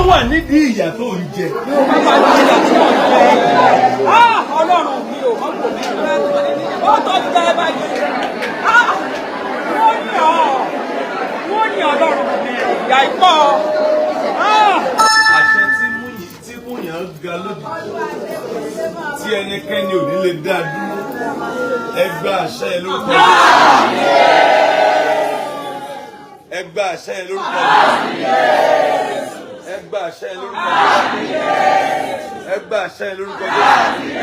wà nídìí ìyà tó ń jẹ. Ọlọ́run mi ò mọ̀ kò ní ìrẹ́. Ó tó ti jẹ́ báyìí. Wọ́n ní Ọlọ́run mi ìyá ìpọ́. Àṣẹ tí múyàn ga lójijì tí ẹnikẹ́ni ò ní lè dá dúró. Ẹ gba àṣẹ lórúkọ Jésù. Ẹ gba àṣẹ lórúkọ Jésù. Ẹ gba àṣẹ lórúkọ Jésù. Ẹ gba àṣẹ lórúkọ Jésù.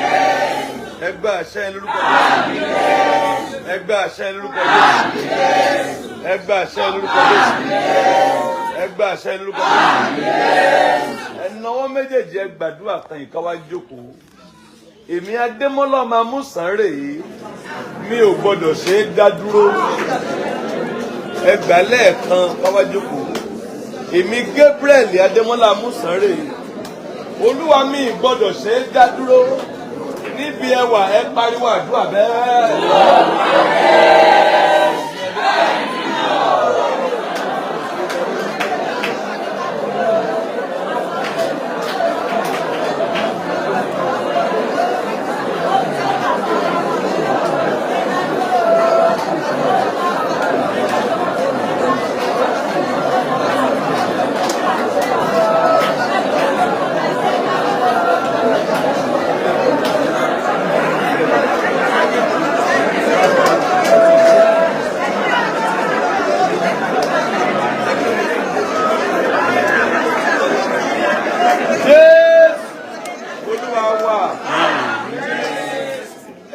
Ẹ gba àṣẹ lórúkọ Jésù. Ẹ gba àṣẹ lórúkọ Jésù. Ẹ gba àṣẹ lórúkọ Jésù. Ẹ gba àṣẹ lórúkọ Jésù. Ẹ nawọ́ méjèèjì ẹ gbàdúrà kan yìí ká wá jókòó. Èmi Adémọ́lá ọmọ Amúsànrè yìí mi ò gbọdọ̀ ṣe é dá dúró. Ẹ gbà lẹ́ẹ̀kan ká wá jókòó. Èmi Gabriel Adémọ́lá Amúsànrè yìí Olúwa mi gbọdọ̀ ṣe é dá dúró. Níbi ẹwà ẹ pariwo àdúrà bẹ́ẹ̀.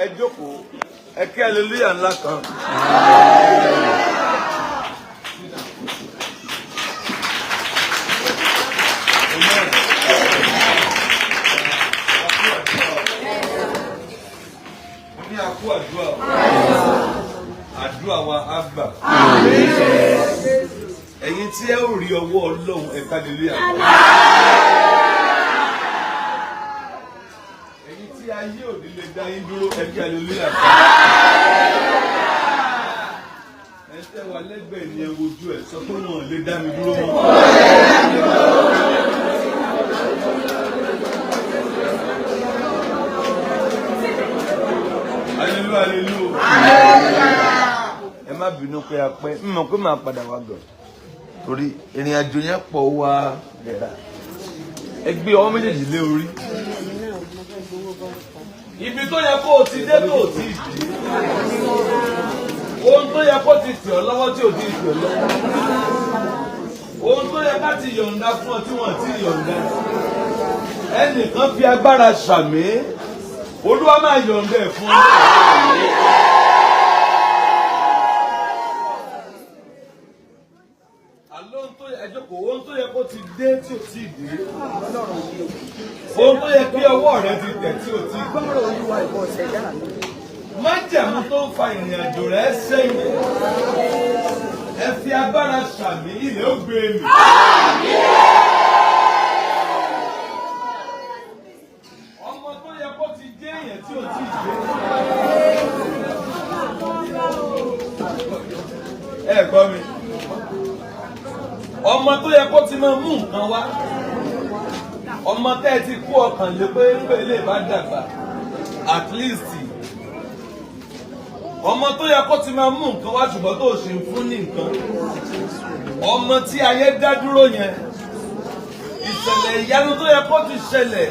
Ẹ jókòó, ẹ kí hallelujah ńlá kan. Ní àkú àdúrà wa á gbà. Ẹ̀yin tí ẹ ò rí ọwọ́ Ọlọ́run ẹ ká hallelujah. Ayé òní lè dá yín dúró ẹgbẹ́ hallelujah. Ẹ tẹ́ wa lẹ́gbẹ̀ẹ́ ní ewu ojú ẹ̀ sọ pé wọn lè dá mi dúró mọ́. Hallelujah, hallelujah. Ẹ má bínú pé a pẹ́ mímọ̀ pé màá padà wá gbọ̀ torí ìrìn àjò yẹn pọ̀ wá rẹ̀ra. Ẹ gbé ọwọ́ méjèèjì lé orí. Ibi tó yẹ kó o ti dé tó o ti dé. Ohun tó yẹ kó ti tì ọ́ lọ́wọ́ tí o ti tì ọ́ lọ́wọ́. Ohun tó yẹ ká ti yọ̀ǹda fún ọ tí wọ́n ti yọ̀ǹda. Ẹnìkan fi agbára ṣàmì. Olúwa máa yọ̀ǹda ẹ̀ fún ọ. Ohun tó yẹ kó ti dé tí o ti dé. Ohun tó yẹ kí ọwọ́ rẹ ti tẹ̀ tí o ti gbọ́. Májẹ̀mú tó ń fa ìrìn àjò rẹ sẹ́yìn. Ẹ fi agbára ṣàmì ilẹ̀ ó gbé mi. Ọmọ tó yẹ kó ti dé èèyàn tí o ti dé. Ẹ gbọ́ mi. Ọmọ tó yẹ kó ti máa mú nǹkan wá. Ọmọ tẹ́ ẹ ti kú ọkàn lé pé lè bá dàgbà at least. Ọmọ tó yẹ kó ti máa mú nǹkan wá ṣùgbọ́n tó ṣe ń fún ní nǹkan. Ọmọ tí ayé dá dúró yẹn. Ìṣẹ̀lẹ̀ ìyanu tó yẹ kó ti ṣẹlẹ̀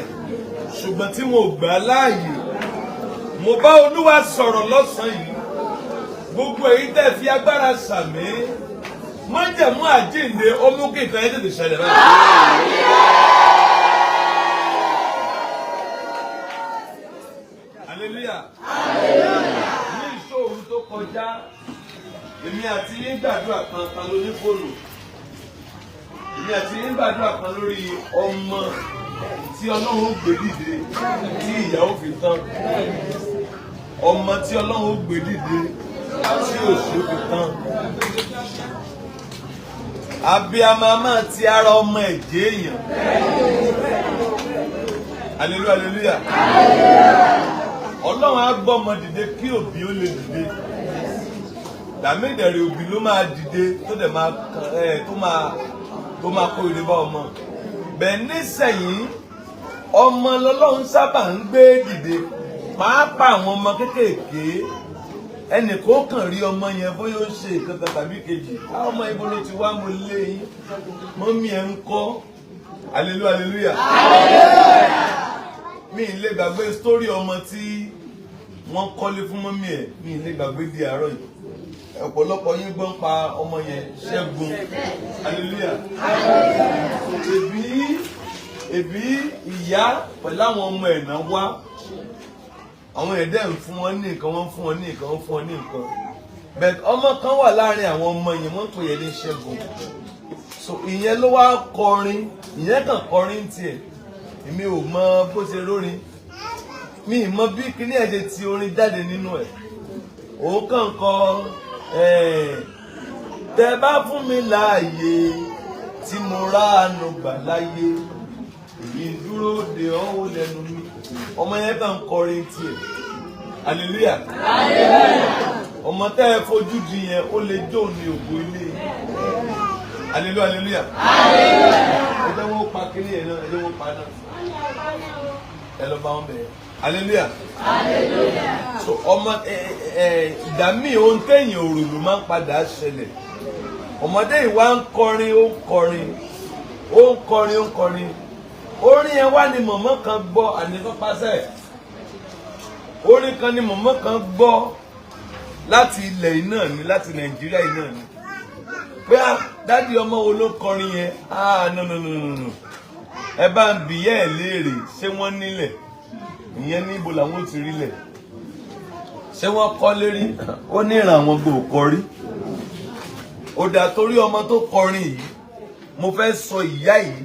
ṣùgbọ́n tí wọn ò gbà láàyè. Mo bá Olúwa sọ̀rọ̀ lọ́sàn-án yìí. Gbogbo èyí tẹ́ fi agbára ṣàmì. Májẹ̀mú àjíǹde ó mú kí nǹkan yẹn tètè ṣẹlẹ̀ báyìí. Hallelujah. Ní ìṣòro tó kọjá, èmi àti yín gbàdúrà kan lórí fóònù. Èmi àti yín gbàdúrà kan lórí ọmọ tí Ọlọ́run gbé dìde tí ìyà ó fi tán. Ọmọ tí Ọlọ́run gbé dìde tí òṣì ó fi tán. Abiyamọ máa ti ara ọmọ ẹ̀jẹ̀ èèyàn. Hallelujah. Ọlọ́run á gbọ́ ọmọ dìde kí òbí ó lè dìde. Dàmídẹ̀rẹ̀ òbí ló máa dìde tó dẹ̀ máa tó máa kó ire bá ọmọ. bẹ́ẹ̀ nísẹ̀yìn ọmọ lọ́lọ́run sábà ń gbé dìde pàápàá àwọn ọmọ kéékèèké ẹnì kó kàn rí ọmọ yẹn bóyá ó ṣe ìkankan tàbí kejì ọmọ ibo ló ti wá mo lé yín mọ́mí ẹ̀ ń kọ́ hallelujah mi ì lè gbàgbé sítórì ọmọ tí wọ́n kọ́lé fún mọ́mí ẹ̀ mi ì lè gbàgbé di àárọ̀ yìí ọ̀pọ̀lọpọ̀ yín gbọ́n pa ọmọ yẹn Ṣẹ́gun hallelujah ẹbí ìyá pẹ̀lú àwọn ọmọ ẹ̀ náà wá àwọn ẹ̀dẹ́ ń fún wọn ní nǹkan wọ́n fún wọn ní nǹkan wọ́n fún wọn ní nǹkan but ọmọ kan wà láàrin àwọn ọmọ yẹn wọ́n pè é ní Ṣẹ́gun so ìyẹn ló wá kọrin ìyẹn kàn kọrin tiẹ̀ èmi ò mọ bó ṣe rórin mi ì mọ bí kíní ẹ̀ ṣe ti orin jáde nínú ẹ̀ òun kàn kọ tẹ́ bá fún mi láàyè tí mo ráàánú gbà láyé èyí dúró de ọwọ́ lẹ́nu mi ọmọ yẹn kàn kọrin tiẹ̀ hallelujah ọmọ tẹ́ ẹ fojú di yẹn ó lè jó ní ògo ilé hallelujah ẹ jẹ́ wọ́n pa kíní yẹn náà ẹ jẹ́ wọ́n pa náà ẹ lọ bá wọn bẹ̀rẹ̀ hallelujah so ọmọ ìdá míì ohun téèyàn òrò ló máa ń padà ṣẹlẹ̀ ọmọdé ìwà ń kọrin ó ń kọrin ó ń kọrin ó ń kọrin orin yẹn wá ní mọ̀mọ́ kan gbọ́ àníkọ́pásẹ̀ orin kan ní mọ̀mọ́ kan gbọ́ láti ilẹ̀ yìí náà ni láti Nàìjíríà yìí náà ni pé dádì ọmọ wo ló kọrin yẹn no ẹ bá ń bìyẹ́ ẹ̀ léèrè ṣé wọ́n nílẹ̀ ìyẹn níbo làwọn ti rí lẹ̀ ṣé wọ́n kọ́ lérí ó ní ìràn àwọn gbòò kọrí ó dà torí ọmọ tó kọrin yìí mo fẹ́ sọ ìyá yìí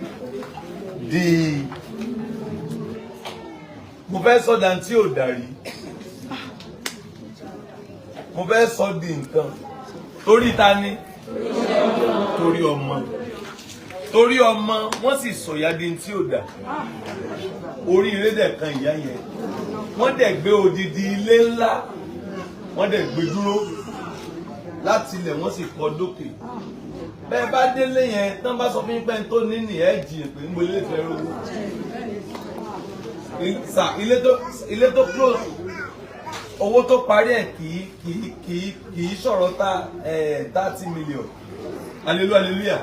mo fẹ́ sọ dantí ò dàrí mo fẹ́ sọ di nǹkan torí ta ni torí ọmọ wọ́n sì sọ̀yà di tí ò dà oríire dẹ̀ kan ìyá yẹn wọ́n dẹ̀ gbé odidi ilé ńlá wọ́n dẹ̀ gbé dúró láti ilẹ̀ wọ́n sì kọ́ dókè bẹ́ẹ̀ bá délé yẹn tán bá sọ fún yín pé tó ní ní ẹ̀ jiyàn pé ń bo ilé fẹ́ rówó ilé tó close owó tó parí ẹ̀ kì í sọ̀rọ̀ 30 million hallelujah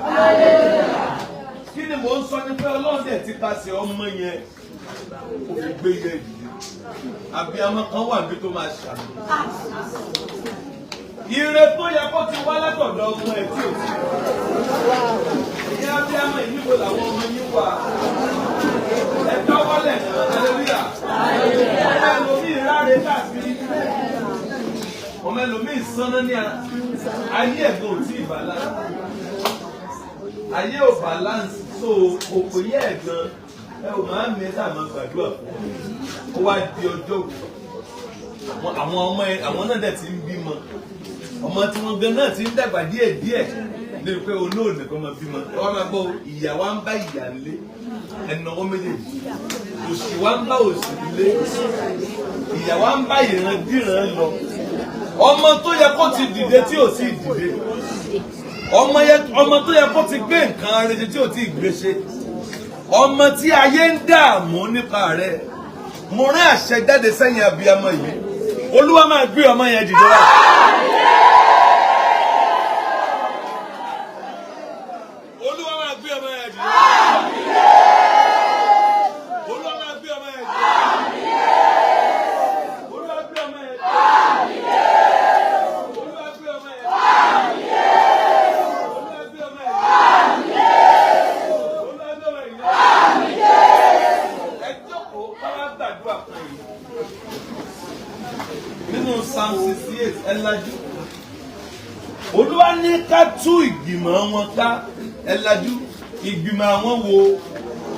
kí ni mò ń sọ ní pé Ọlọ́run dẹ̀ ti pàṣẹ ọmọ yẹn kò fi gbé yẹn dìde abiyamọ kan wà bí tó máa ṣàmì ire tó yẹ kó ti wá látọ̀dọ̀ ọmọ ẹ̀ tí ò sí ìyá abiyamọ yìí níbo làwọn ọmọ yín wà ẹ tọ́wọ́lẹ̀ hallelujah ọmọ ẹlòmíì ráre káàkiri ọmọ ẹlòmíì sánná ní ayé ẹ̀gbọ́n ò tí ì balance ayé ò balance so òkò yẹ ẹ̀gbọ́n ẹ ò máa ń mẹ́ta máa gbàdúrà fún ó wá di ọjọ́ àwọn náà dẹ̀ ti ń bímọ ọmọ tí wọ́n gan náà ti ń dàgbà díẹ̀díẹ̀ lè pé olóòlù kan máa bímọ wọ́n máa gbọ́ ìyá wa ń bá ìyá nílé ẹnáwó méjèèjì òṣì wa ń bá òṣì nílé ìyá wa ń bá ìrandíran lọ ọmọ tó yẹ kó ti dìde tí ò sì dìde ọmọ tó yẹ kó ti gbé nǹkan arẹjẹ tí ò tí ì gbé ṣe ọmọ tí ayé ń dààmú nípa rẹ̀ mo rán àṣẹ jáde sẹ́yìn abiyamọ yìí Olúwa máa gbé ọmọ yẹn dìde wá. Olúwa máa gbé ọmọ yẹn dìde. Olúwa máa gbé ọmọ yẹn dìde. Olúwa gbé ọmọ yẹn dìde. Olúwa gbé ọmọ yẹn dìde. Ẹ jókòó ká wá gbàdúrà fún yín. Nínú Psalm 68 ẹ lajú. Olúwa ní ká tú ìgbìmọ̀ wọn ká ẹ lajú. Ìgbìmọ̀ àwọn wo?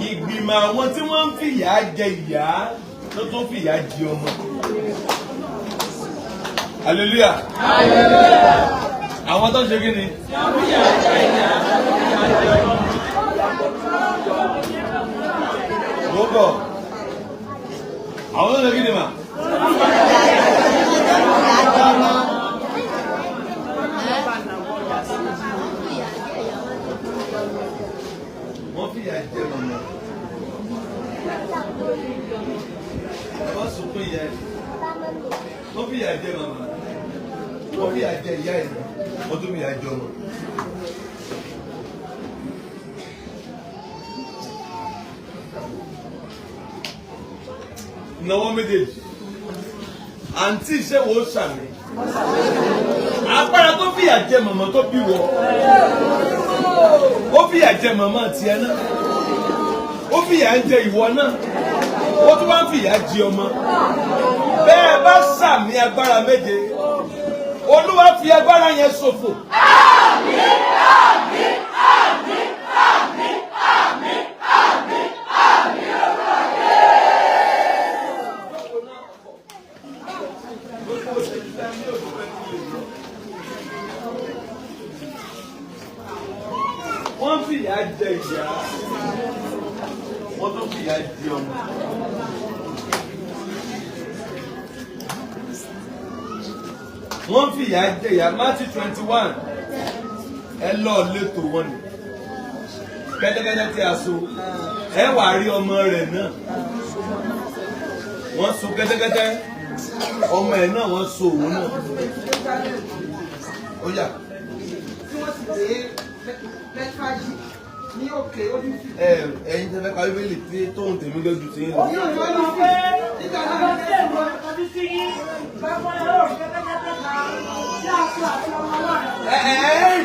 Ìgbìmọ̀ àwọn tí wọ́n ń fìyà jẹ ìyá tó tún fìyà jẹ ọmọ. Hallelujah. Àwọn tó ń ṣe kí ni? Gbogbo. Àwọn tó ń ṣe kí ni mà? Wọ́n fìyà jẹ màmá. Ẹ má sunkún ìyá ẹ̀. Wọ́n fìyà jẹ màmá. Wọ́n fìyà jẹ ìyá ẹ̀. Wọ́n tún fìyà jẹ ọmọ. Náwó méjèèjì. Àǹtí iṣẹ́ wo ṣàmì? Agbára tó fìyà jẹ màmá tó bí wọ. Ó fìyà jẹ màmá tiẹ̀ náà. Ó fìyà jẹ ìwọ náà. Ó tún wá ń fìyà jẹ ọmọ. Bẹ́ẹ̀ bá ṣàmì agbára méje. Olúwa fi agbára yẹn ṣòfò. Àmín, àmín, àmín, àmín, àmín, àmín, àmín ọ̀rọ̀ yẹn. Wọ́n fìyà jẹ ìyá. Wọ́n tún fìyà jẹ ọmọ. Wọ́n fìyà jẹ ìyá. Matthew 21. Ẹ lọ létò wọn ni. Kẹ́tẹ́kẹ́tẹ́ tí a so. Ẹ wà rí ọmọ rẹ̀ náà. Wọ́n so kẹ́tẹ́kẹ́tẹ́. Ọmọ ẹ̀ náà wọ́n so òun náà. Ó yá. Ẹ̀yin tẹ́lẹ̀ ká bíbélì tí tóun tèmi lójú ti ń lọ.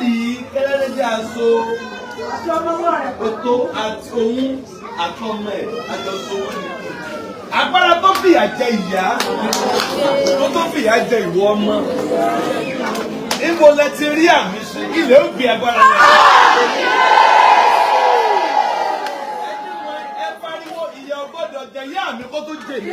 Rí kẹ́lẹ́lẹ́ tí a so òtó àti òun àtọmọ ẹ̀ àjọṣọ wọn ni. Agbára tó fìyà jẹ ìyá tó fìyà jẹ ìwọ ọmọ. Níbo lẹ ti rí àmì ṣe? Ilẹ̀ ó gbé agbára yẹn. Ẹ pariwo ìyá ọgbọ́dọ̀ jẹ ìyá mi kó tó jẹ mí.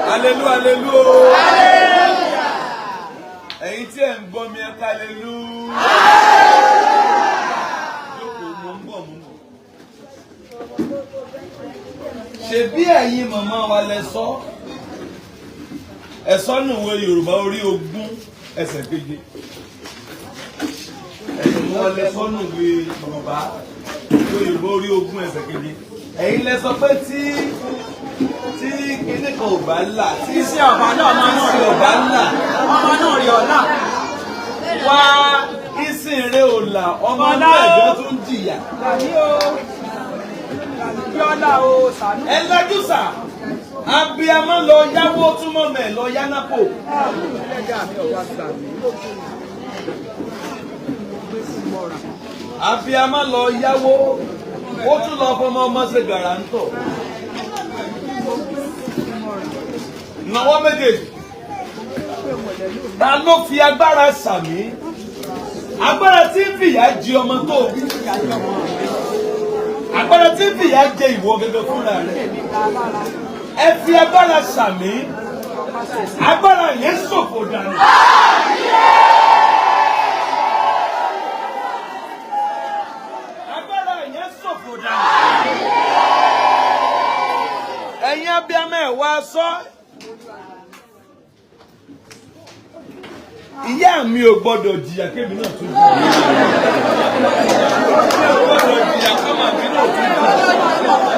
Hallelujah, hallelujah. Ẹ̀yin tí ẹ̀ ń gbọ́ mi ẹ ká hallelujah. Jókòó mo ń bọ̀. Ṣebí ẹ̀yin màmá wa lẹ sọ? Ẹ sọ nínú ìwé Yorùbá orí 20 ẹsẹ̀ 7. Ẹ̀yin màmá lẹ sọ nínú ìwé Yorùbá orí 20 ẹsẹ̀ 7. Ẹ̀yin lẹ sọ pé tí kíní kan ò bá là, tí iṣẹ́ ọba náà máa ń ṣe ọba là, ọmọ náà rí ọ̀la. wá ìsìn rẹ̀ ò là, ọmọ náà ẹ̀gbọ́n tún jìyà. Yọ́lá o sànú. Ẹ lọ́jú sà, abiyamọ lọ yáwó túmọ̀ mẹ́ lọ yánápò. Abiyamọ lọ yáwó, ó tún lọ fọmọ ọmọ ṣe gàràǹtọ̀. Nàwọ́ méjèèjì. Ta ló fi agbára sàmí? Agbára tí ń fìyà jẹ ọmọ tó bí. Agbára tí ń fìyà jẹ ìwọ gẹ́gẹ́ fúnra rẹ̀. Ẹ fi agbára sàmí. Agbára yẹn ṣòfò dànù. Agbára yẹn ṣòfò dànù. Ẹ̀yin abiyamọ ẹ̀ wá sọ. Ìyá mi ò gbọ́dọ̀ jìyà kébì náà tún jìyà. Mi ò gbọ́dọ̀ jìyà kọ́mà mi náà tún jìyà.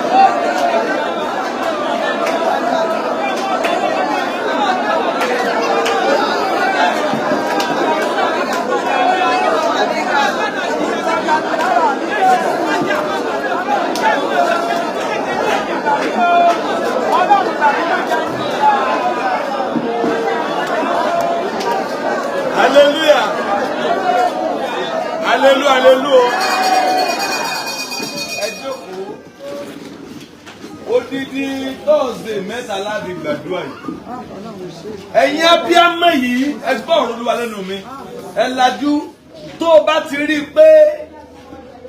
hallelujah. Ẹ jókòó. Odidi Thursday mẹ́ta láti gbàdúrà yìí. Ẹ̀yin abiyamọ yìí, ẹ gbọ́ ọ̀rọ̀ Olúwa lẹ́nu mi. Ẹ lajú tó o bá ti rí i pé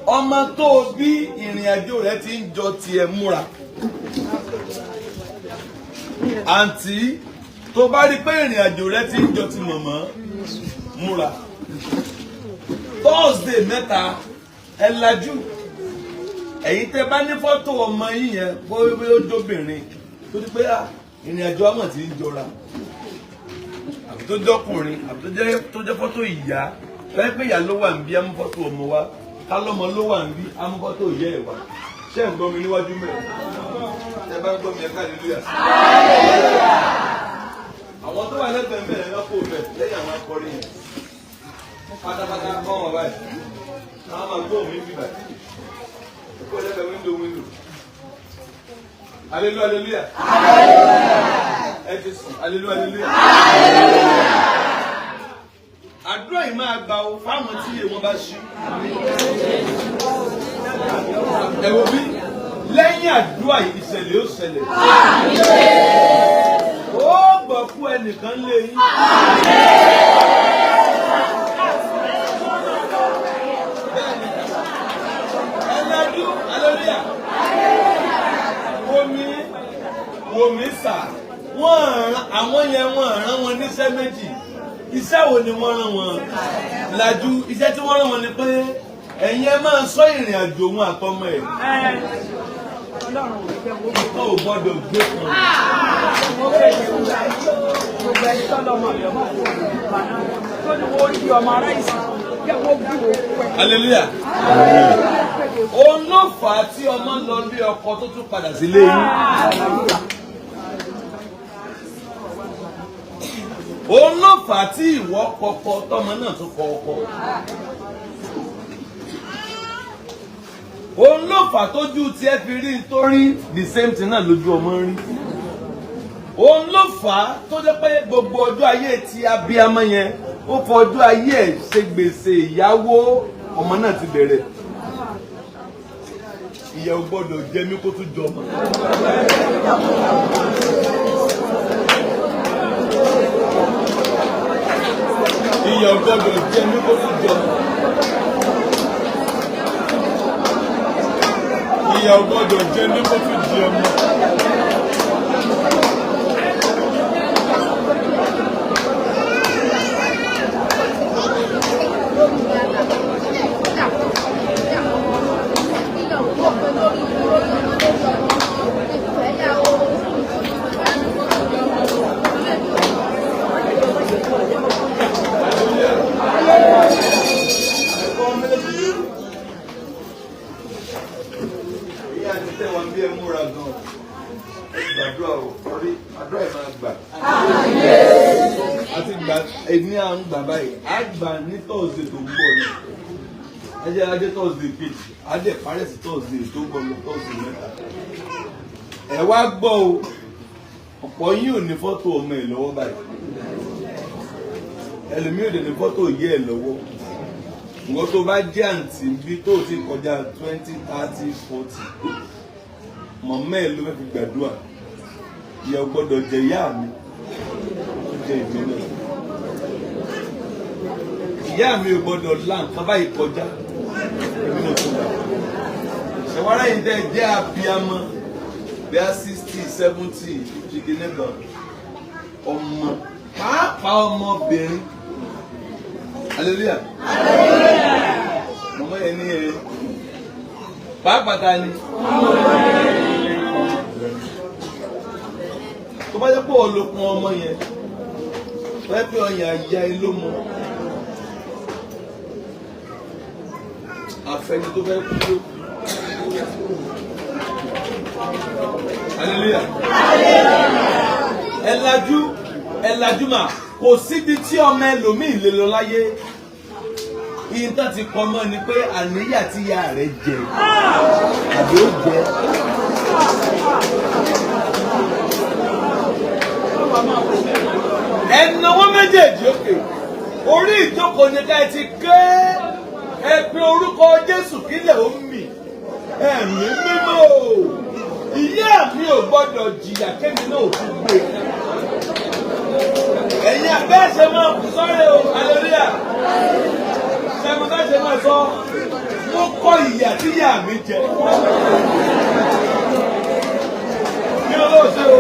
ọmọ tó o bí ìrìn àjò rẹ̀ ti ń jọ tiẹ̀ múra. Àǹtí tó bá rí i pé ìrìn àjò rẹ̀ ti ń jọ ti mọ̀mọ́ múra. Thursday mẹ́ta ẹ lajú. Ẹ̀yin tẹ́ bá ní fọ́tò ọmọ yín yẹn bóyá ó jóbìnrin tó ti pé ìrìn àjò ọmọ ti ń jọra àbí tó jọkùnrin àbí tó jẹ́ fọ́tò ìyá fẹ́ pé ìyá ló wà ń bí amú fọ́tò ọmọ wa ká lọ́mọ ló wà ń bí amú fọ́tò ìyá ẹ̀ wá ṣé ń gbọ́ mi níwájú mẹ́rin ẹ bá ń gbọ́ mi ẹ hallelujah. Àwọn tó wà lẹ́gbẹ̀ẹ́ mẹ́rin náà kò bẹ̀ lẹ́yìn àwọn akọrin yẹn pátápátá kọ́ wọn báyìí àwọn máa gbọ́ mi bí báyìí. Window. Hallelujah. Hallelujah. Àdúrà yìí máa gbà ó fáwọn tí èèwọ̀n bá ṣí. Ẹ wo bí lẹ́yìn àdúrà yìí ìṣẹ̀lẹ̀ ó ṣẹlẹ̀. Ó gbọ́ fún ẹnìkan lé yín. Wòmí sà àwọn yẹn wọ́n rán wọn níṣẹ́ méjì. Iṣẹ́ wo ni wọ́n rán wọn? Làjú iṣẹ́ tí wọ́n rán wọn ni pé ẹ̀yin ẹ máa sọ ìrìn àjò wọn àtọmọ ẹ̀. Ó gbọ́dọ̀ gbé kan. Hallelujah. Òun ló fà á tí ọmọ lọ lé ọkọ tó tún padà sílé yín. Òun ló fà á tí ìwọ kọkọ tọmọ náà tún kọ ọkọ. Òun ló fà á tójú tí ẹ fi rí nítorí the same thing náà lójú ọmọ rí. Òun ló fà á tó jẹ́ pé gbogbo ọjọ́ ayé tí abiyamọ yẹn ó fọ ọjọ́ ayé ẹ̀ ṣe gbèsè ìyàwó ọmọ náà ti bẹ̀rẹ̀. Ìyà ò gbọ́dọ̀ jẹ mí kó tún jọ mọ́. Ìyà ò gbọ́dọ̀ jẹ mí kó tún jọ mọ́. Ìyà ò gbọ́dọ̀ jẹ mí kó tún jẹ mọ́. Èmi à ń gbà báyìí, á gbà ní Thursday tó ń bọ̀ ni. Ajé Thursday kejì, ajé parẹ́ sí Thursday tó ń bọ̀ lọ Thursday mẹ́ta. Ẹ wá gbọ́ o, ọ̀pọ̀ yín ò ní fọ́tò ọmọ ẹ̀ lọ́wọ́ báyìí. Ẹlòmíì ò dẹ̀ ní fọ́tò yẹ́ ẹ̀ lọ́wọ́. Ìwọ́n tó bá jẹ́ àǹtí bí tó ti kọjá 20, 30, 40. Mọ̀mọ́ ẹ̀ ló fẹ́ fi gbàdúrà. Ìyà ò gbọ́dọ̀ jẹ ìyá mi. Ó jẹ ìmí náà. Ìyá mi ò gbọ́dọ̀ lá nǹkan báyìí kọjá. Èmi náà tó bá. Ṣẹ̀wárá yìí dẹ́ jẹ́ abiyamọ. Bí a 60, 70, jìgì nígbà. Ọmọ pàápàá ọmọbìnrin. Hallelujah. Mọ̀mọ́ yẹn ní ẹ. Pàápàá ta ni? Tó bá jẹ́ pé olùkún ọmọ yẹn, fẹ́ pé ọyàn àyà ilé mu. Àfẹ́ni tó fẹ́ kú ló. Hallelujah. Ẹ lajú mà, kò síbi tí ọmọ ẹlòmíì lè lọ láyé. Ìyẹn tó ti kọ́ mọ́ ni pé àníyà tí ìyá rẹ̀ jẹ àbí ó jẹ. Ẹnáwó méjèèjì òkè orí ìjókòó ni ká ẹ ti ké Ẹ pe orúkọ Jésù kílẹ̀ ó mì. Ẹ̀mí mímọ́ o. Ìyá mi ò gbọ́dọ̀ jìyà kémi náà ò tún gbé. Ẹ̀yin àgbẹ̀ ṣe máa kú sọ́rẹ́ o. Hallelujah. Ṣé mo bá ṣe máa sọ? Mo kọ́ ìyà tí ìyá mi jẹ. Kí ló lóò ṣe o?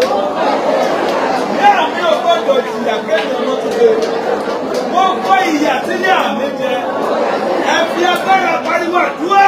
Ìyá mi ò gbọ́dọ̀ jìyà kémi ọmọ tó gbé. Mo kọ́ ìyà tí ìyá mi jẹ. Ẹ fi agbára pariwo àdúrà.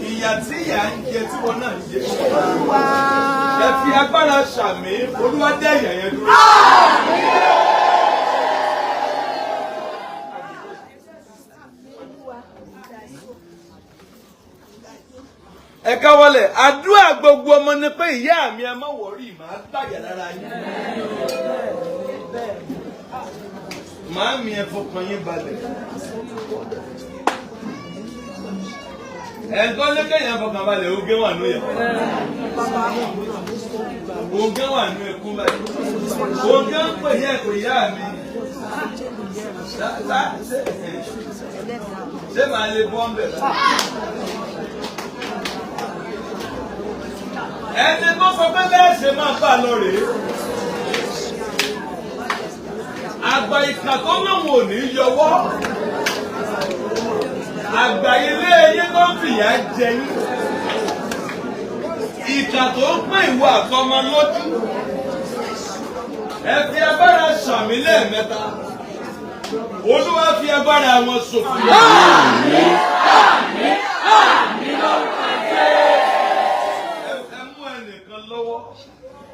ìyà tí ìyà ń jẹ tí wọn náà ń jẹ. Ẹ fi agbára ṣàmì, Olúwa dá ìyà yẹn dúró. Ẹ káwọ́lẹ̀, àdúrà gbogbo ọmọ ni pé ìyá mi ẹ má wọ̀rí, màá gbàyà lára yín. Màámi ẹ fọkàn yín balẹ̀. Ẹ̀kọ́ lékèyàn fọkàn balẹ̀, ogé wà nú yà. Ogé wà nú ẹkú báyìí. Ogé ń pè ní ẹ̀kọ́ ìyá mi. Ṣé màá lè bọ́ ń bẹ̀ báyìí? ẹni tó sọ pé bẹ́ẹ̀ ṣe máa bá lọ rèé. Àgbà ìkà tó lóun ò ní yọwọ́. Àgbà ilé yín tó ń fìyà jẹ yín. Ìkà tó ń pè ìwọ àtọmọ lójú. Ẹ fi agbára ṣàmì lẹ́ẹ̀mẹ́ta. Olúwa fi agbára wọn ṣòfò. Àmín, àmín, àmín lórúkọ Jésù. Ẹ mú ẹnìkan lọ́wọ́.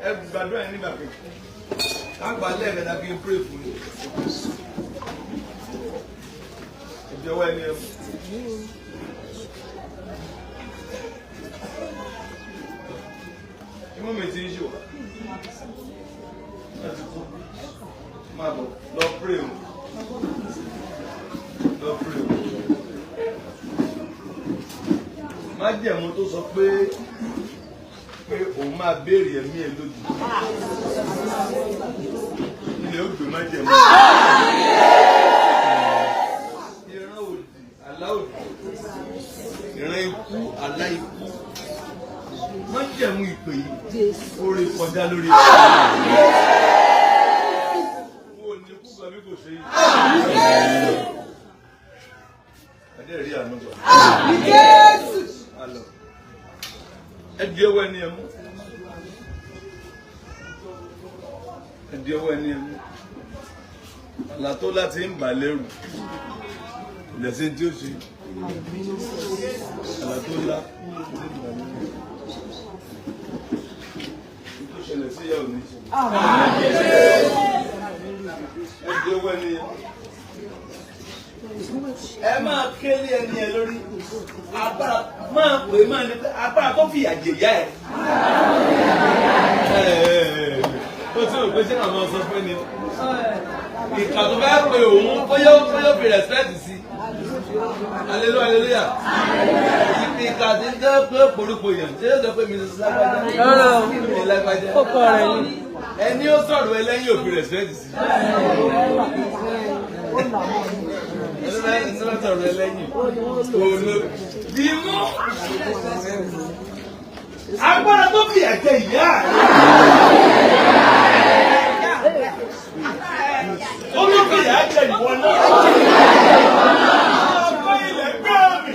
Ẹ gbàdúrà yín nígbà kejì. Àgbà lẹ́ẹ̀mẹ́ta kí n pray fún yín. Ìjọwọ́ ẹni ẹ mú. Imú mi ti ń ṣò. Máa bọ̀ lọ pray o. Lọ pray o. Májẹ̀mú tó sọ pé òun máa béèrè ẹ̀mí ẹ̀ lójú. Ilé ó gbé májẹ̀mú. Ìran òdì, àlá òdì. Ìran ikú, àlá ikú. Májẹ̀mú ìpè yìí. Orí kọjá lórí ìpè. Wo ni ikú kan bí kò ṣe yìí? Adé rí àánú gbà. Alọ. Ẹ di ọwọ́ ẹni ẹ mú. Ẹ di ọwọ́ ẹni ẹ mú. Àlá tó láti ń bà lẹ́rù. Ìlẹ̀sìn tí ó ṣe. Àlá tó lá. Ṣẹlẹ̀ sí ìyá òní ṣe. Ẹ di ọwọ́ ẹni ẹ. Ẹ máa kélé ẹni ẹ lórí. Agbára máa pè máa ní agbára tó fìyà jẹ̀yà ẹ̀. Ó tí ò pé ṣé màmá sọ pé ni ìkà tó bá pè òun bóyá fi respect sí. Hallelujah, hallelujah. Ìkà tí ń jẹ́ pé porúkọ yẹn ṣé yóò sọ pé mi ní lágbájá. Mi lágbájá. Kókó rẹ̀ ni. Ẹni ó sọ̀rọ̀ ẹlẹ́yìn òfin respect sí. Ẹni ó sọ̀rọ̀ ẹlẹ́yìn. Dìímú. Agbára tó fi ẹ̀jẹ̀ ìyá rẹ̀. Ó ló fi ẹ̀jẹ̀ ìwọ náà. Ọkọ ilẹ̀ gbọ́ mi.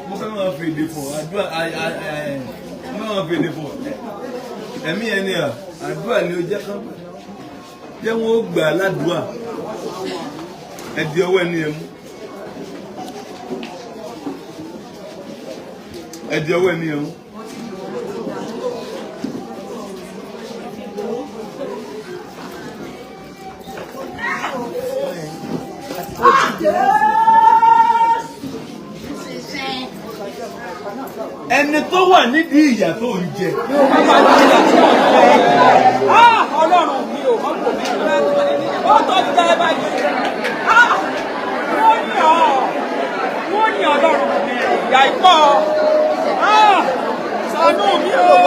Mo fẹ́ máa fèdè fọ̀ àdúrà mo máa fèdè fọ̀ ẹ̀mí ẹni àdúrà ni ó jẹ́ kán jẹ́ wọ́n ó gbà ládùúà ẹ di ọwọ́ ẹni ẹ mú ẹ di ọwọ́ ẹni ẹ mú ẹni tó wà nídìí ìyà tó ń jẹ. Ọlọ́run mi ò mọ̀ kò mí rẹ̀. Ó tó jẹ́ báyìí. Wọ́n ní Ọlọ́run mi ìyá ìpọ̀. Ṣàánú mi o.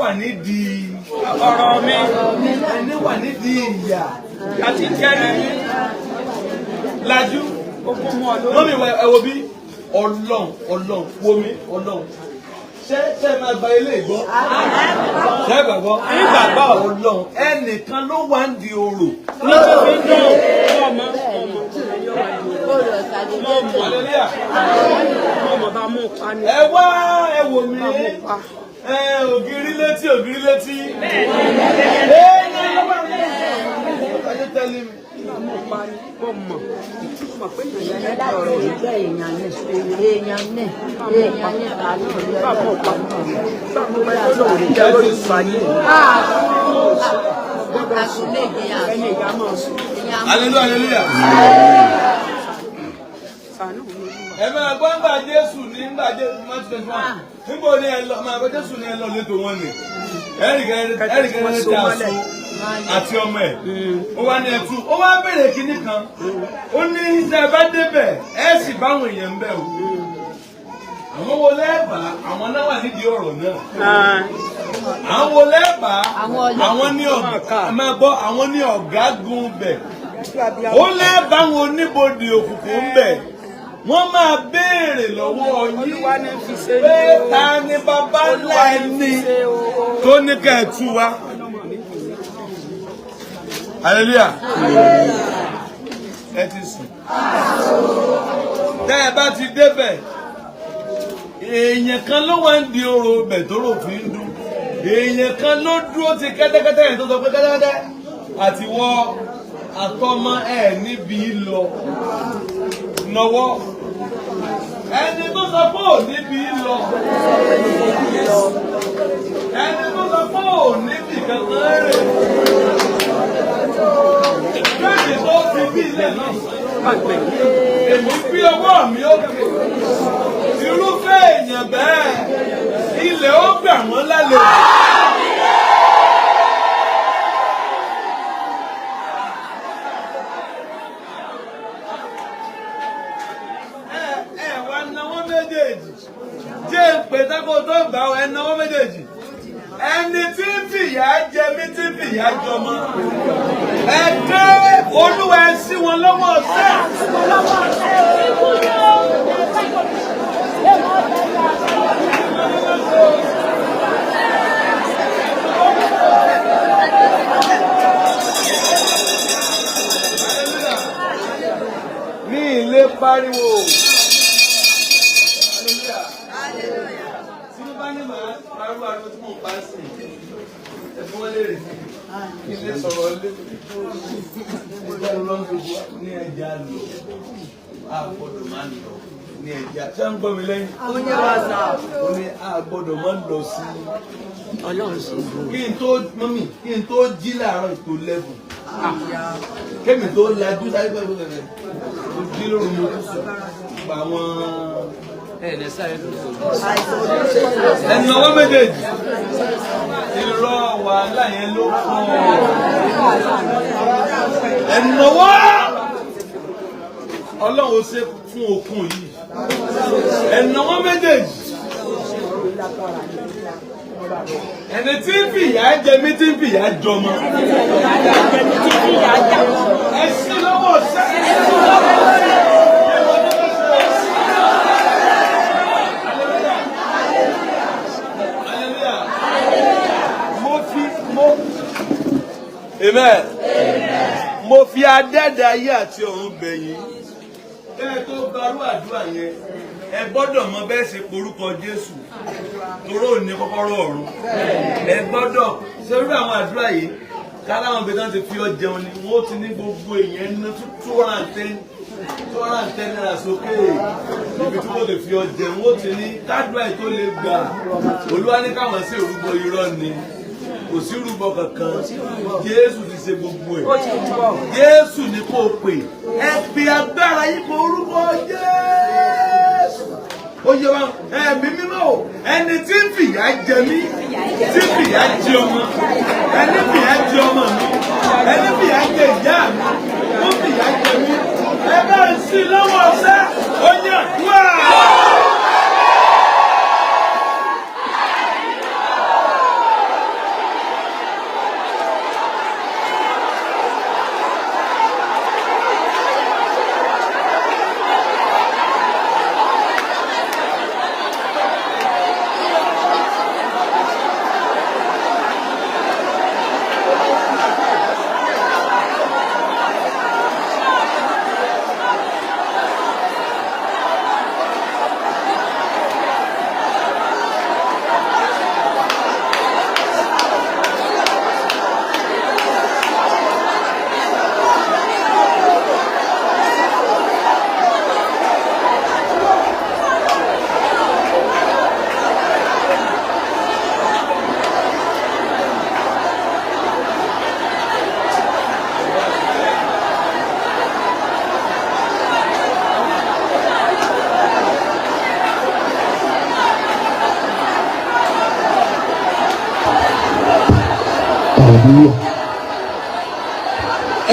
wà nídìí ọ̀rọ̀ mi ẹni wà nídìí ìyà àti jẹ́rí lajú ogun mọ́ ọdún. mọ́mí ẹ wo bí ọlọ́run wo mi ọlọ́run ṣé máa gba ilé ìgbọ́ ṣé gbàgbọ́ ìgbàgbọ́ ọlọ́run ẹnìkan ló wà ń di orò nítorí dùn ọmọ bá mú pa ni. ẹ wá ẹ wò mí ògiri létí hallelujah. Ẹ máa gbọ́ ńgbà Jésù ní ńgbà Jésù Matthew 21 nígbà ní ẹ lọ máa gbọ́ Jésù ní ẹ lọ létò wọn ni ẹ̀rìkẹ́rẹ́ tí a so àti ọmọ ẹ̀ ó wá ní ẹtú ó wá bèrè kinní kan ó ní tẹ́ ẹ bá débẹ̀ ẹ sì báwọn èèyàn ń bẹ̀ o àwọn wo lẹ́ẹ̀bà àwọn náà wà nídìí ọ̀rọ̀ náà àwọn wo lẹ́ẹ̀bà àwọn ní àwọn ní ọ̀gágun bẹ̀ ó lẹ́ẹ̀bà àwọn oníbodè òkùnkùn ń bẹ̀ wọ́n máa béèrè lọ́wọ́ yín pé ta ni bàbá ńlá ẹni tó ní ká ẹ tú wa. Hallelujah. Ẹ ti sùn. Tẹ́ ẹ bá ti débẹ̀, èèyàn kan ló wá ń di orò ọbẹ̀ tó rò fi ń dún. Èèyàn kan ló dúró ti kẹ́tẹ́kẹ́tẹ́ yẹn tó sọ pé kẹ́tẹ́kẹ́tẹ́ àti wọ àtọmọ ẹ̀ níbi lọ. Nọwọ́. Ẹni tó sọ pé ò níbi lọ. Ẹni tó sọ pé ò níbi kankan rẹ̀. Lóde tó fi bí ilẹ̀ náà. Èmi fi ọwọ́ mi ó kè. Irúfẹ́ èèyàn bẹ́ẹ̀, ilẹ̀ ó gbà wọ́n lálejò. Wá náwó méjèèjì. Jẹ́ ìpè tákò tó gbà ẹ náwó méjèèjì. Ẹni tí ń fìyà jẹ mí tí ń fìyà jọmọ. Ẹ dé Olúwa ẹ sí wọn lọ́wọ́ ọ̀sẹ̀. Ní ilé pariwo. Tí mo bá ní màá pariwo ariwo tí mo bá sìn, ẹ̀fún wọn lè rè kí ilé sọ̀rọ̀ lé. Ìgbà ló ń gbogbo ní ẹja lò, àgbọ̀dọ̀ máa ń lọ ní ẹja. Ṣé ń gbọ́ mi lẹ́yìn? Ó ní àgbọ̀dọ̀ máa ń lọ sí Ọlọ́run sí. Kí n tó jí láàárọ̀ ètò lẹ́bùn. Kémi tó lajú sáré pẹ̀lú rẹ̀. Mo jí lóru mo tún sọ. Gba àwọn ẹnu ọwọ́ méjèèjì. Irọ́ wàhálà yẹn ló pọ̀. Ẹnu ọwọ́ Ọlọ́run ṣe fún okun yìí. Ẹnu ọwọ́ méjèèjì. Ẹni tí ń fìyà jẹ mí tí ń fìyà jọmọ. Ẹ sí lọ́wọ́ ṣẹ́. Amen. Mo fi adẹ́dà ayé àti ọ̀run bẹ̀yìn. Kẹ́ ẹ tó gbarú àdúrà yẹn, ẹ gbọ́dọ̀ mọ bẹ́ẹ̀ ṣe porúkọ Jésù. Toró ò ní kọ́kọ́rọ́ ọ̀run. Ẹ gbọ́dọ̀ ṣerú àwọn àdúrà yìí. Káláwọn òbí náà ti fi ọ jẹun ni wọ́n ti ní gbogbo èèyàn ní 210 naira sókè. Ibi tí wọ́n lè fi ọ jẹun wọ́n ti ní kádùá tó lè gbà. Olúwa ní káwọn sí ìrúbọ irọ́ ni. Kò sí rúbọ kankan. Jésù ti ṣe gbogbo ẹ̀. Jésù ni kò pè. Ẹ fi agbára yín kó orúkọ Jésù. Ó yẹ wa ẹ̀mí mímọ́ o. Ẹni tí ń fìyà jẹ mí, tí ń fìyà jẹ ọmọ. Ẹni fìyà jẹ ọmọ mi. Ẹni fìyà jẹ ìyá mi. Ó fìyà jẹ mí. Ẹ bá ń sí lọ́wọ́ ọ̀sẹ̀. Ó yẹ wá.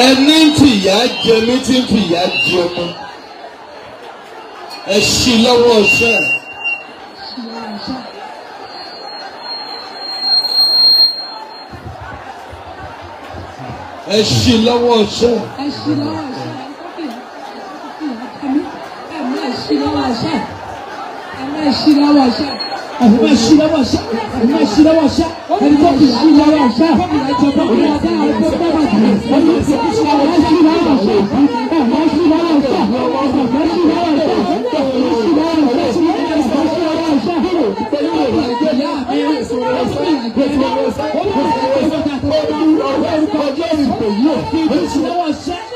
Ẹni fìyà jẹ mí tí ń fìyà jẹ ọmọ. Ẹ ṣí lọ́wọ́ ọ̀sẹ̀. Ẹ ṣí lọ́wọ́ ọ̀sẹ̀. Ẹ ṣí lọ́wọ́ ọ̀sẹ̀. Ẹ ṣí lọ́wọ́ ọ̀sẹ̀. Ẹ ṣí lọ́wọ́ ọ̀sẹ̀. Ẹ̀fọ́ ṣí lọ́wọ́ ṣá, ẹ̀fọ́ ṣí lọ́wọ́ ṣá, ẹni tó kì í ṣí lọ́wọ́ ṣá, gómìnà ìjọba òní ọ̀gá àwọn tó bá wà jù, ẹni tó kì í ṣí lọ́wọ́ ṣá, ẹ̀fọ́ ṣí lọ́wọ́ ṣá, ẹ̀fọ́ ṣí lọ́wọ́ ṣá, ẹ̀fọ́ ṣí lọ́wọ́ ṣá, ẹ̀fọ́ ṣí lọ́wọ́ ṣá,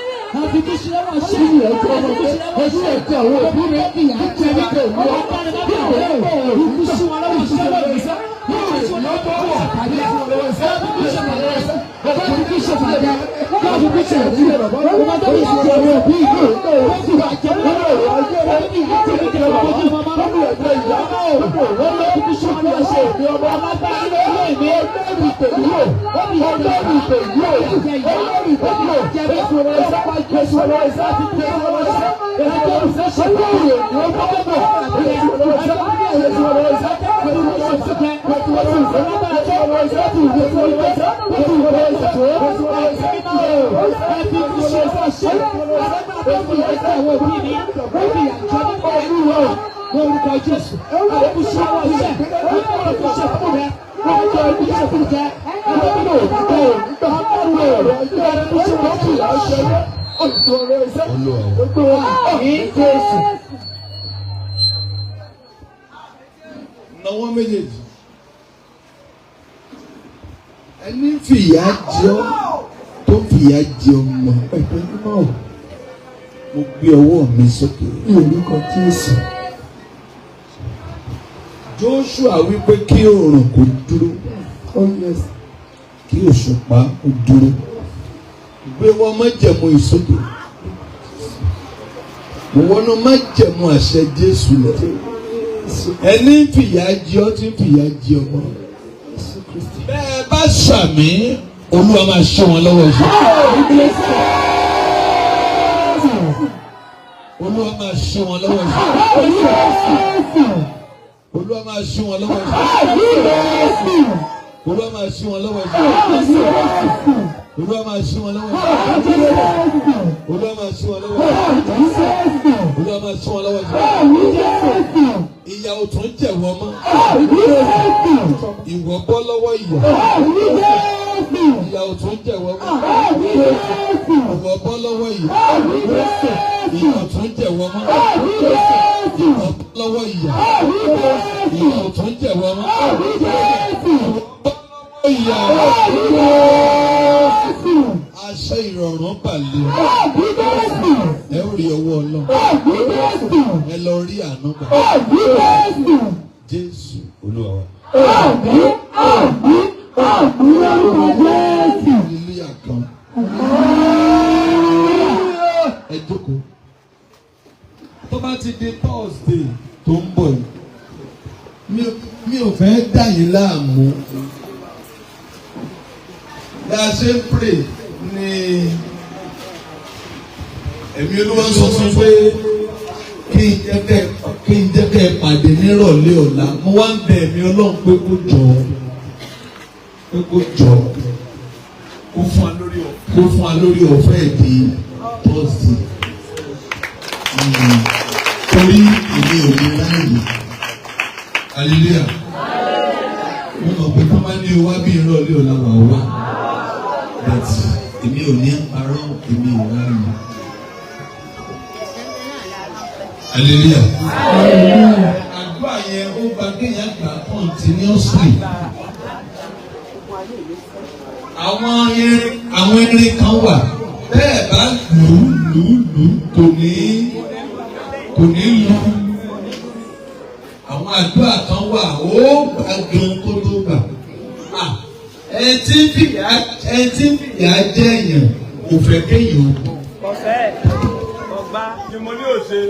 Nawọ́ méjèèjì. Ẹni fìyà jẹ ọ́ tó fìyà jẹ ọmọ. Mo gbé ọwọ́ mi sókè ní orúkọ Jésù. Joshua wípé kí oòrùn kó dúró, kí òṣùpá kó dúró. Gbé wọn májẹ̀mú ìsókè. Mo wọnú májẹ̀mú àṣẹ Jésù lọ. Ẹni fìyà jẹ ọ́ tí fìyà jẹ ọmọ. Bẹ́ẹ̀ bá ṣàmì, Olúwa máa ṣe wọn lọ́wọ́ ṣe. Olúwa máa ṣe wọn lọ́wọ́ ṣe. Olúwa máa ṣe wọn lọ́wọ́ ṣe. Olúwa máa ṣe wọn lọ́wọ́ ṣe. Olúwa máa ṣe wọn lọ́wọ́ ṣe. Olúwa máa ṣe wọn lọ́wọ́ ṣe. Olúwa máa ṣe wọn lọ́wọ́ ṣe. Ìyà ò tún jẹ̀wọ́ mọ́. Ìwọ bọ́ lọ́wọ́ ìyà. Ìyà ò tún jẹ̀wọ́ mọ́. Ìwọ bọ́ lọ́wọ́ ìyà. Ìyà ò tún jẹ̀wọ́ mọ́. Ìwọ bọ́ lọ́wọ́ ìyà. Ìyà ò tún jẹ̀wọ́ mọ́. Ìwọ bọ́ lọ́wọ́ ìyà. Aṣọ ìrọ̀rùn balẹ̀. Ẹ ó rí ọwọ́ Ọlọ́run. Ẹ lọ rí àánú gbà. Jésù Olúwa wa. Hallelujah kan. Ẹ jókòó. Tó bá ti di Thursday tó ń bọ̀ yìí, mi ò fẹ́ dà yín láàmú. Bí a ṣe ń pray ni ẹ̀mí Olúwa sọ fún pé kí n jẹ́ kẹ́ pàdé nírọ̀lẹ́ ọ̀la. Mo wá ń bẹ̀ ẹ̀mí Ọlọ́run pé kó jọ̀ọ́, kó fún wa lórí ọ̀fẹ́ di Thursday. Torí èmi ò ní láàyè. Hallelujah. Mo mọ̀ pé kí wọ́n máa ní o wá bí ìrọ̀lẹ́ ọ̀la wà wá. But èmi ò ní parọ́, èmi ò láàyè. Hallelujah. Àdúrà yẹn ó gba kéèyàn gbà continuously. Àwọn irin kan wà bẹ́ẹ̀ bá lù kò ní lu. Àwọn àdúrà kan wà ó gbà gan kó tó gbà. Ẹni tí fìyà jẹ èèyàn kò fẹ́ kéèyàn ó. Ọ̀fẹ́ ọgbà ni mo ní òṣè.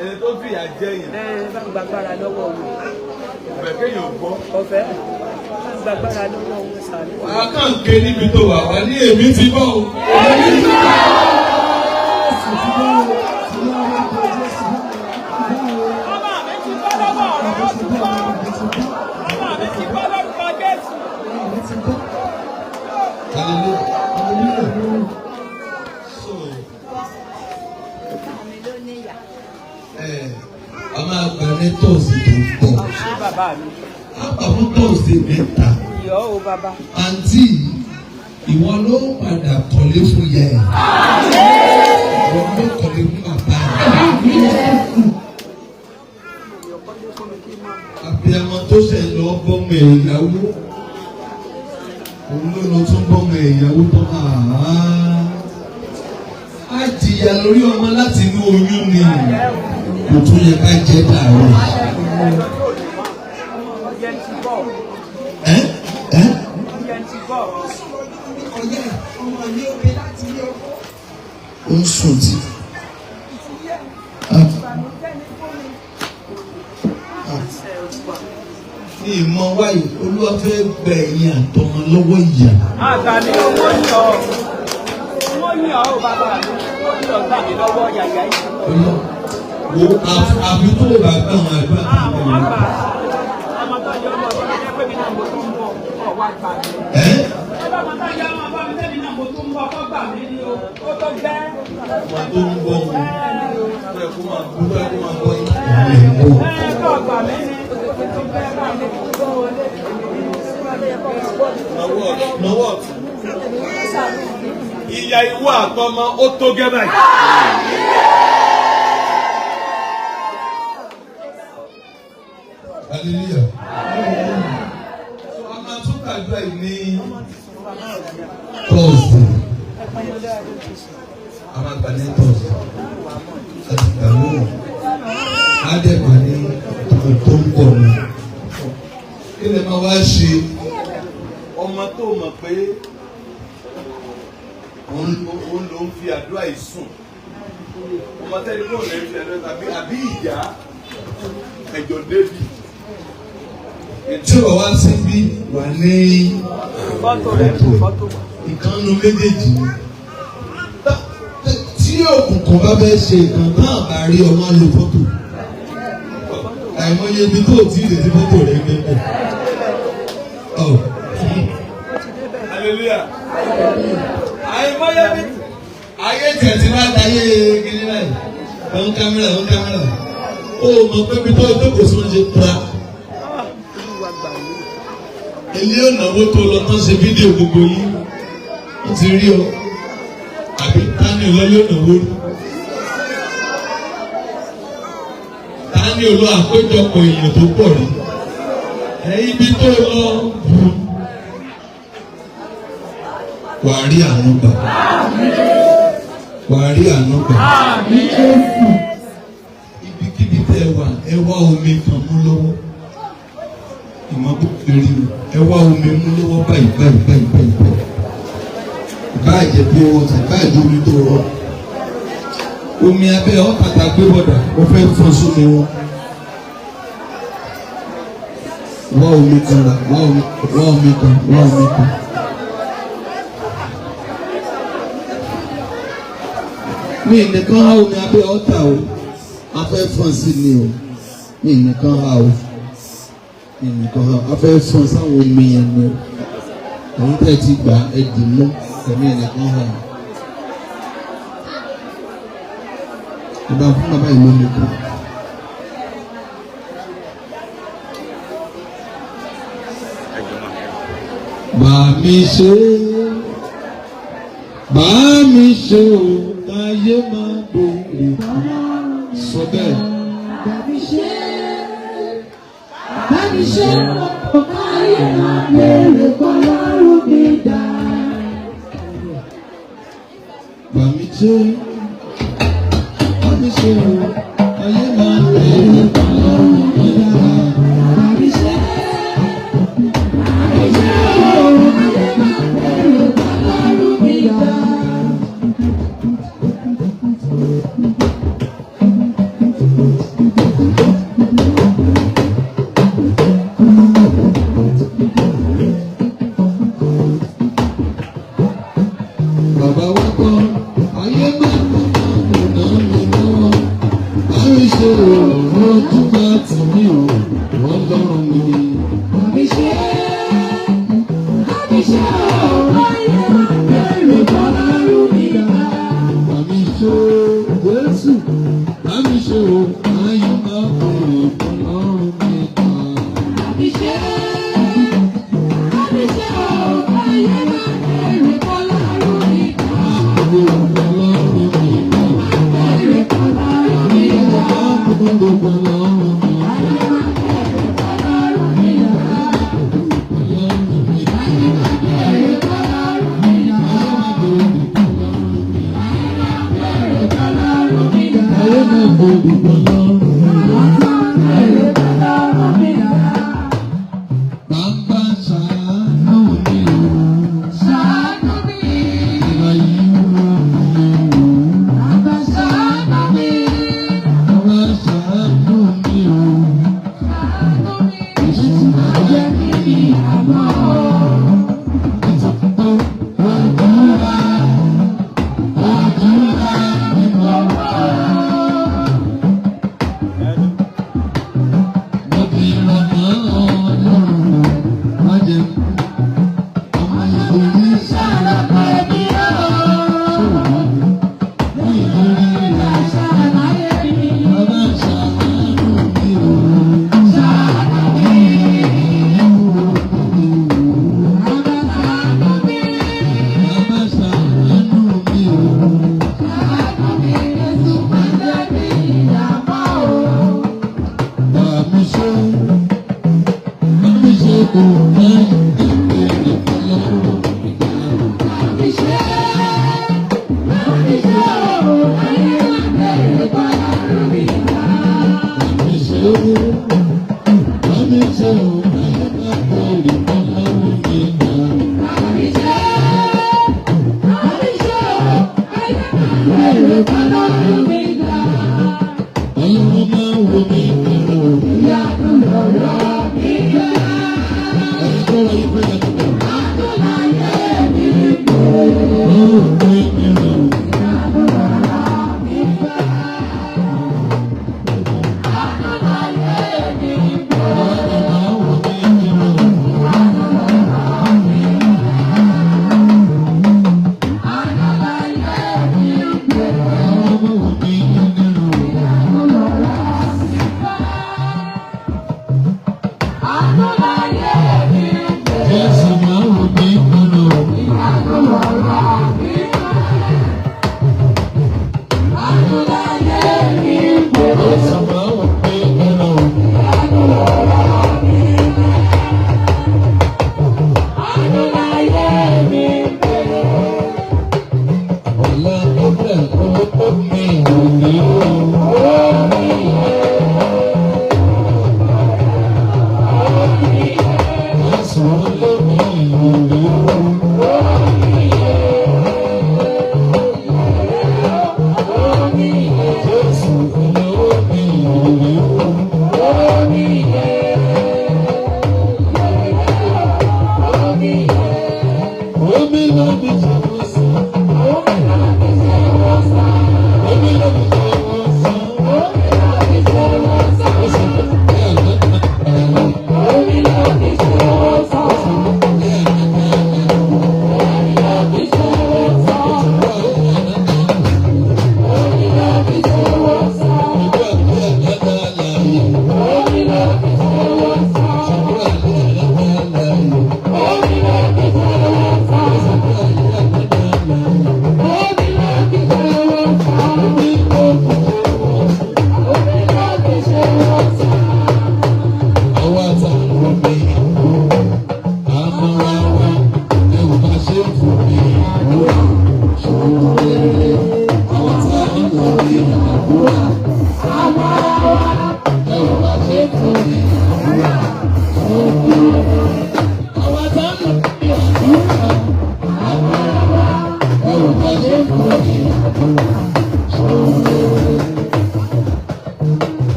Ẹni tó fìyà jẹ èèyàn. Bá gbàgbára lọ́wọ́ mi. Kò fẹ́ kéèyàn gbọ́. Ọ̀fẹ́. gbàgbára lọ́wọ́ wọn sáré. Wàá kàn ké níbi tó wà wá ní èmi ti bọ̀ o. Èmi ti bọ̀ o. Ọmọ mi ti bọ́ lọ́wọ́ ọ̀rọ̀ ti bọ́. Ọmọ mi ti bọ́ lórúkọ Jésù. A máa gbà ní tọ́sí tó pọ̀. Ṣé bàbá mi? Àwọn tọ́sí mẹ́ta. Ìyọ́ o bàbá. Àǹtí, ìwọ ló padà kọ́lé fún yẹ. Ìwọ ló kọ́lé fún bàbá rẹ̀. Àbíamọ tó ṣẹ̀ lọ bọ́mọ ìyàwó. Òun ló lọ tún bọ́mọ ìyàwó tó máa. Á jìyà lórí ọmọ láti inú oyún ni. Kò tún yẹ ká jẹ́ dàrú. Ó ń sùn tí. Ní ìmọ̀ wáyé, Olúwa fẹ́ gbẹ ẹ̀yìn àtọmọ lọ́wọ́ ìyá. Àgbàní owó ní ọ̀. Owó ní ọ̀ ò bàbá mi. Owó ní ọ̀ gbà mí lọ́wọ́ yàyà yìí. Wo àfi tó lè bá gbà wọn àgbà. Àwọn àgbà. Ọmọ tó yọ ọmọ ọmọ ẹgbẹ́ pé mi náà mo tún bọ̀ ọ̀ wá gbà mí. Ẹ bá ọmọ tó yọ ọmọ mi lẹ́mi náà mo tún bọ̀ kọ́ gbà mí ni o. Ó tó gbẹ́. Ọmọ tó ń bọ̀ wọn. Ó yẹ kó máa bọ́ yín. Kọ́ gbà mí ni. Nọwọ́ ìyá ìwọ àtọmọ ó tó gẹ́ báyìí. Hallelujah. So a máa tún gbàdúrà yìí ní Thursday. A máa gbà ní Thursday. Àti gbà lóhùn. Á dẹ̀ gbà ní tó ń bọ̀ ní. Kí lè máa wá ṣe? Ọmọ tó mọ̀ pé òun ló ń fi àdúrà yìí sùn. Ọmọ tẹ́lẹ̀ kò lè fi àdúrà àbí ìyá ẹ̀jọ̀ débi. Tí o wá síbí wà ní ìkànnù méjèèjì. Tí òkùnkùn bá fẹ́ ṣe nǹkan náà bá rí ọmọ lo fọ́tò. Àìmọye ibi tó ti lè ti fọ́tò rẹ̀ gbẹ́gbẹ́. Hallelujah. Àìmọye bí. Ayé tẹ̀sí bá dáyé gidi náà. Òun kámẹ́rà. Ó mọ̀ pé ibi tó jókòó sí wọn ṣe kura. Ilé ìnáwó tó lọ tán ṣe fídíò gbogbo yìí. Ó ti rí ọ. Àbí tani ìlọlé ìnáwó rí. Tani olú àpéjọpọ̀ èèyàn tó pọ̀ rí. Ibi tó lọ wà á rí àánú gbà. Wà á rí àánú gbà. Ibikíbi tẹ́ ẹ wá omi kan mú lọ́wọ́. Ìmọ̀gbọ́n rí o. Ẹ wá omi mú lọ́wọ́ báyìí. Báyìí jẹ́ bí owó tẹ̀ báyìí lórí tó rọ. Omi abẹ́ ọ̀tàtà gbé bọ̀dà ó fẹ́ fọ́ sómi wọn. Wá omi kan rà, wá omi kan. Mi nìkan há omi abẹ́ ọ̀tà o, afẹ́ fọ́n sí ni o, mi nìkan há o, afẹ́ fọ́n sáwọn omi yẹn ni o, àwọn tẹ̀ ti gbà ẹ̀dì mú, ẹ̀mí nìkan há o. Ìbá fún bàbá ìlú nìkan. Bá mi ṣe o, káyé máa bèrè sọ bẹ́ẹ̀. Bá mi ṣe o, káyé máa bèrè kọ́lọ́run mi dá. Bá mi ṣe o, káyé máa bèrè kọ́lọ́run mi dá. Bá mi ṣe o, káyé máa bèrè kọ́lọ́run mi dá. Ẹ̀jẹ̀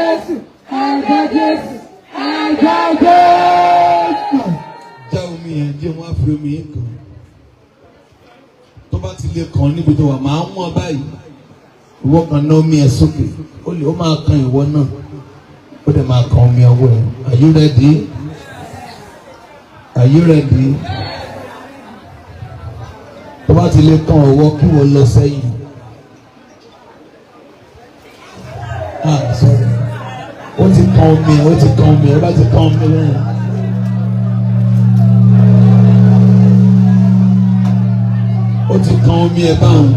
Jésù. fi omi kàn. Tó bá ti lè kàn níbi tó wà máa ń wọ́n báyìí. Ìwọ kan ná omi ẹ̀ sókè. Ó máa kan ìwọ náà. Ó dẹ̀ máa kan omi ọwọ́ ẹ̀. Are you ready? Are you ready? Tó bá ti lè kan ọwọ́ kí wọ́n lọ sẹ́yìn. Sorry. Ó ti kan omi ẹ̀, ó ti kan omi ẹ̀, ó bá ti kan omi lẹ́yìn. Ó ti kan omi ẹ̀ báwọn.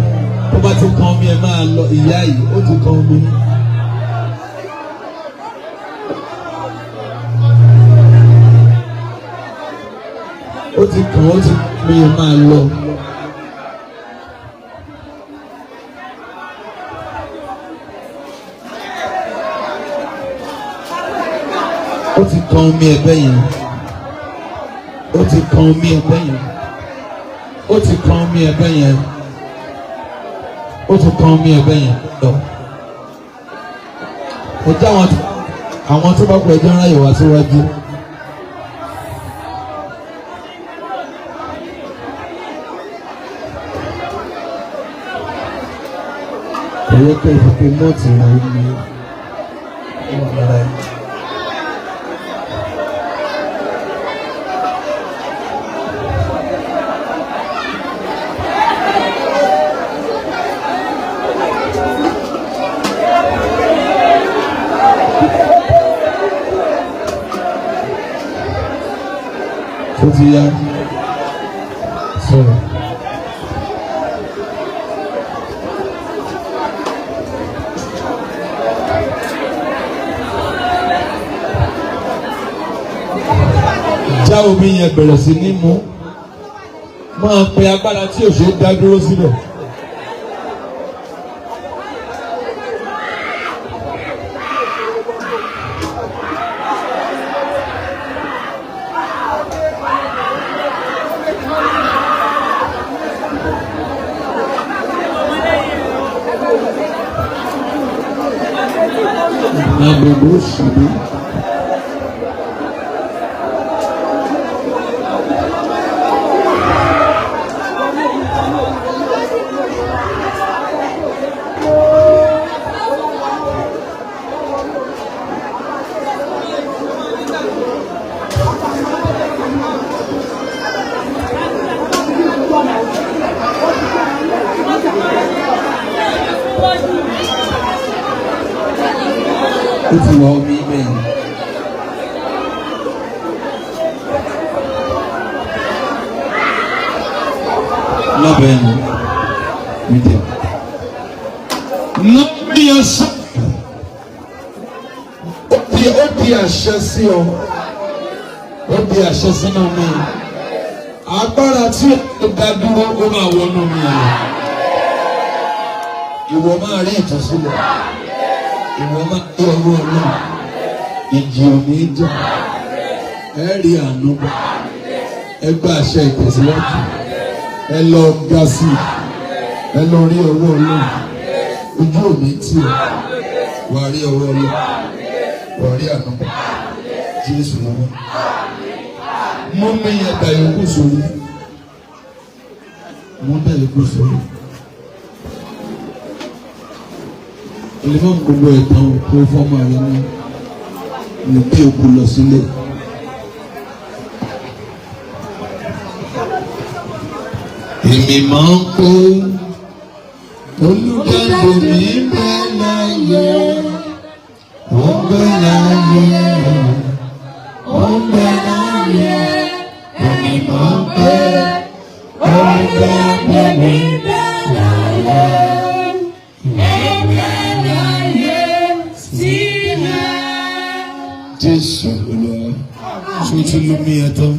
Tó bá ti kan omi ẹ̀ máa lọ ìyá yìí, ó ti kan omi. Ó ti kàn ó ti mi ò máa lọ. Ó ti kan omi ẹ̀bẹ̀ yẹn. Ó ti kan omi ẹ̀bẹ̀ yẹn. Ó ti kan omi ẹ̀bẹ̀ yẹn. Ó ti kan omi ẹ̀bẹ̀ yẹn lọ. Ẹ jẹ́ àwọn tó bá pọ̀ ẹjọ́ ráyè wá síwájú. Ìwé pé ìfipé mọ́ọ̀tì rẹ̀ ní wọ́n lára ẹ̀. Tó ti yá sọ̀rọ̀. Já omi yẹn bẹ̀rẹ̀ sí ní mú. Máa pe agbára tí ò ṣe é dá dúró síbẹ̀. Àgbègbè òṣèlú. Ó ti wọ omi bẹ́ẹ̀. Lọ́bẹ̀ ẹ̀nu mi jẹ́. Lọ́bí ẹ̀ṣẹ́. Ó di àṣẹ sí ọ. Ó di àṣẹ sínú mi. Agbára tí ó dá dúró ó máa wọnú mi. Ìwọ máa rí ìtúsílẹ̀. Ìwọ máa tó ọwọ́ náà. Ìjì òní jà. Ẹ rí àánú bá. Ẹ gba àṣẹ ìtẹ̀síwájú. Ẹ lọ ga sí i. Ẹ lọ rí ọwọ́ náà. Ojú òní tì ọ́. Wà á rí ọwọ́ náà. Wà á rí àánú bá. Jésù lọ́wọ́. Mú mi yẹn dà yòókù sórí. Mú dà yòókù sórí. Olùmọ̀ gbogbo ẹ̀tàn kó fọ́mọ rẹ ní bí òkú lọ sílé. Èmi máa ń kó olùdáǹdè mi bẹ́ láyé, ó bẹ́ láyé, ó bẹ́ láyé. Èmi máa ń kó olùdáǹdè mi bẹ́ láyé. Jésù Olúwa, ṣé o ti lómi ẹ̀ tán?